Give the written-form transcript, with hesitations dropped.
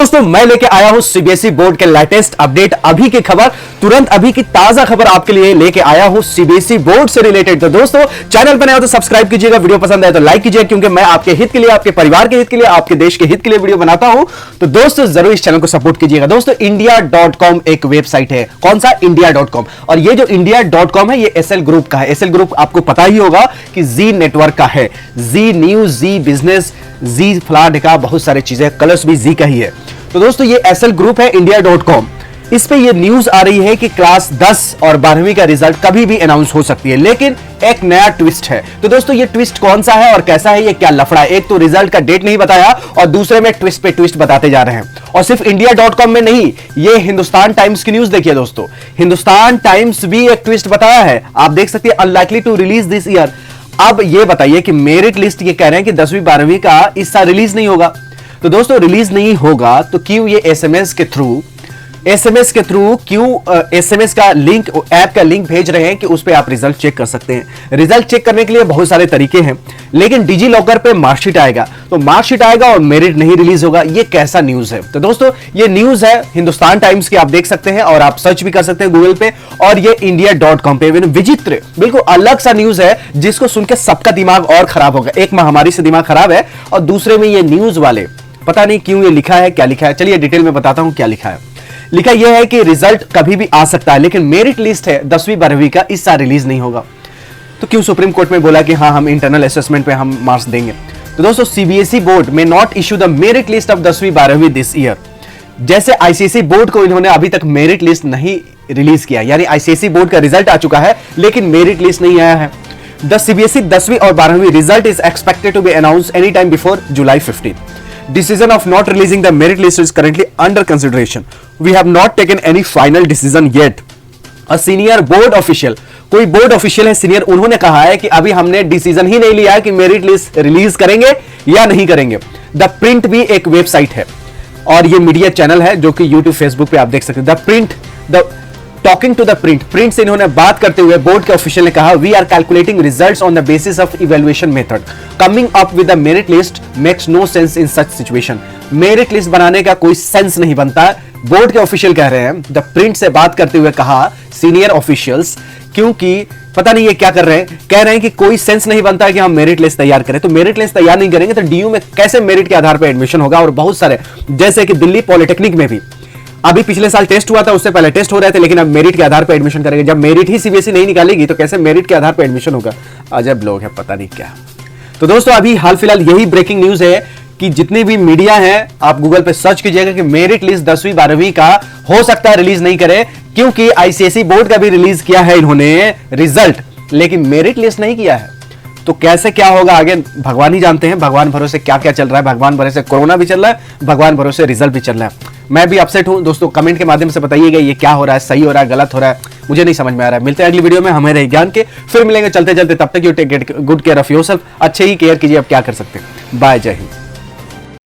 दोस्तों मैं लेके आया हूं सीबीएसई बोर्ड के लेटेस्ट अपडेट, अभी की खबर, तुरंत अभी की ताजा खबर आपके लिए लेके आया हूं सीबीएसई बोर्ड से रिलेटेड। तो दोस्तों चैनल पर नए हो तो सब्सक्राइब कीजिएगा, वीडियो पसंद आए तो लाइक कीजिएगा, क्योंकि मैं आपके हित के लिए, आपके परिवार के हित के लिए, आपके देश के हित के लिए वीडियो बनाता हूं। तो दोस्तों जरूर इस चैनल को सपोर्ट कीजिएगा। दोस्तों इंडिया.com एक वेबसाइट है, कौन सा? इंडिया.com। और ये जो इंडिया.com है ये एसएल ग्रुप का है। एसएल ग्रुप आपको पता ही होगा कि जी नेटवर्क का है, जी न्यूज, जी बिजनेस, जी फ्लाड का, बहुत सारी चीजें, कलर्स भी जी का ही है। तो दोस्तों ये एसएल ग्रुप है इंडिया.com। इस पे ये न्यूज आ रही है कि क्लास 10 और 12वीं का रिजल्ट कभी भी अनाउंस हो सकती है, लेकिन एक नया ट्विस्ट है। तो दोस्तों ये ट्विस्ट कौन सा है और कैसा है, ये क्या लफड़ा है? एक तो रिजल्ट का डेट नहीं बताया और दूसरे में ट्विस्ट पे ट्विस्ट बताते जा रहे हैं। और सिर्फ इंडिया.com में नहीं, ये हिंदुस्तान टाइम्स की न्यूज देखिए दोस्तों। हिंदुस्तान टाइम्स भी एक ट्विस्ट बताया है, आप देख सकते हैं, unlikely to release this year. अब ये बताइए कि मेरिट लिस्ट ये कह रहे हैं कि 10वीं 12वीं का इस साल रिलीज नहीं होगा। तो दोस्तों रिलीज नहीं होगा तो क्यों ये एसएमएस के थ्रू क्यों एसएमएस का लिंक, ऐप का लिंक भेज रहे हैं कि उस पे आप रिजल्ट चेक कर सकते हैं। रिजल्ट चेक करने के लिए बहुत सारे तरीके हैं, लेकिन डिजी लॉकर पे मार्कशीट आएगा, तो मार्कशीट आएगा और मेरिट नहीं रिलीज होगा। ये कैसा न्यूज है? तो दोस्तों ये न्यूज है हिंदुस्तान टाइम्स की, आप देख सकते हैं और आप सर्च भी कर सकते हैं गूगल पे, और ये इंडिया.com पे। विचित्र, बिल्कुल अलग सा न्यूज है जिसको सुन के सबका दिमाग और खराब होगा। एक महामारी से दिमाग खराब है और दूसरे में ये न्यूज वाले पता नहीं क्यों ये लिखा है, क्या लिखा है। चलिए डिटेल में बताता हूं क्या लिखा है। लिखा यह है कि रिजल्ट कभी भी आ सकता है, लेकिन मेरिट लिस्ट है 10वीं 12वीं का इस साल रिलीज नहीं होगा। तो क्यों सुप्रीम कोर्ट में बोला कि हाँ हम इंटरनल असेसमेंट पे हम मार्क्स देंगे। तो दोस्तों सीबीएसई बोर्ड में not issue the merit list of 10वीं 12वीं दिस ईयर। जैसे आईसीएसई बोर्ड को इन्होंने अभी तक मेरिट लिस्ट नहीं रिलीज किया, यानी आईसीएसई बोर्ड का रिजल्ट आ चुका है लेकिन मेरिट लिस्ट नहीं आया है। द सीबीएसई 10वीं और 12वीं result is expected to be announced any time before July 15th. Decision of not releasing the merit list is currently under consideration. We have not taken any final decision yet. A senior board official, कोई board official है senior, उन्होंने कहा है कि अभी हमने decision ही नहीं लिया है कि मेरिट लिस्ट रिलीज करेंगे या नहीं करेंगे। द प्रिंट भी एक वेबसाइट है और ये मीडिया चैनल है जो कि यूट्यूब फेसबुक पे आप देख सकते हैं। The Print, the talking to the Print से इन्होंने बात करते हुए बोर्ड के ऑफिशियल ने कहा, we are calculating results on the basis of evaluation method, coming up with the merit list makes no sense in such situation. Merit list बनाने का कोई सेंस नहीं बनता, बोर्ड के ऑफिशियल कह रहे हैं। द प्रिंट से बात करते हुए कहा सीनियर ऑफिशियल्स, क्योंकि पता नहीं ये क्या कर रहे हैं, कह रहे हैं कि कोई सेंस नहीं बनता है कि हम मेरिट लिस्ट तैयार करें। तो मेरिट लिस्ट तैयार नहीं करेंगे तो डीयू में कैसे मेरिट के आधार पर एडमिशन होगा? और बहुत सारे, जैसे कि दिल्ली पॉलिटेक्निक में भी अभी पिछले साल टेस्ट हुआ था, उससे पहले टेस्ट हो रहे थे, लेकिन अब मेरिट के आधार पर एडमिशन करेंगे। जब मेरिट ही सीबीएसई नहीं निकालेगी तो कैसे मेरिट के आधार पर एडमिशन होगा? अजब लोग हैं, पता नहीं क्या। तो दोस्तों अभी हाल फिलहाल यही ब्रेकिंग न्यूज है कि जितनी भी मीडिया है, आप गूगल पे सर्च कीजिएगा कि मेरिट लिस्ट 10वीं 12वीं का हो सकता है रिलीज नहीं करे, क्योंकि आईसीएसई बोर्ड का भी रिलीज किया है इन्होंने रिजल्ट, लेकिन मेरिट लिस्ट नहीं किया है। तो कैसे क्या होगा आगे भगवान ही जानते हैं। भगवान भरोसे क्या क्या चल रहा है, भगवान भरोसे कोरोना भी चल रहा है, भगवान भरोसे रिजल्ट भी चल रहा है। मैं भी अपसेट हूं दोस्तों, कमेंट के माध्यम से बताइएगा ये क्या हो रहा है, सही हो रहा है, गलत हो रहा है, मुझे नहीं समझ में आ रहा है। मिलते हैं अगली वीडियो में हमें रहे ज्ञान के, फिर मिलेंगे चलते चलते। तब तक you take good care of yourself, अच्छे ही केयर कीजिए, अब क्या कर सकते हैं। बाय, जय हिंद।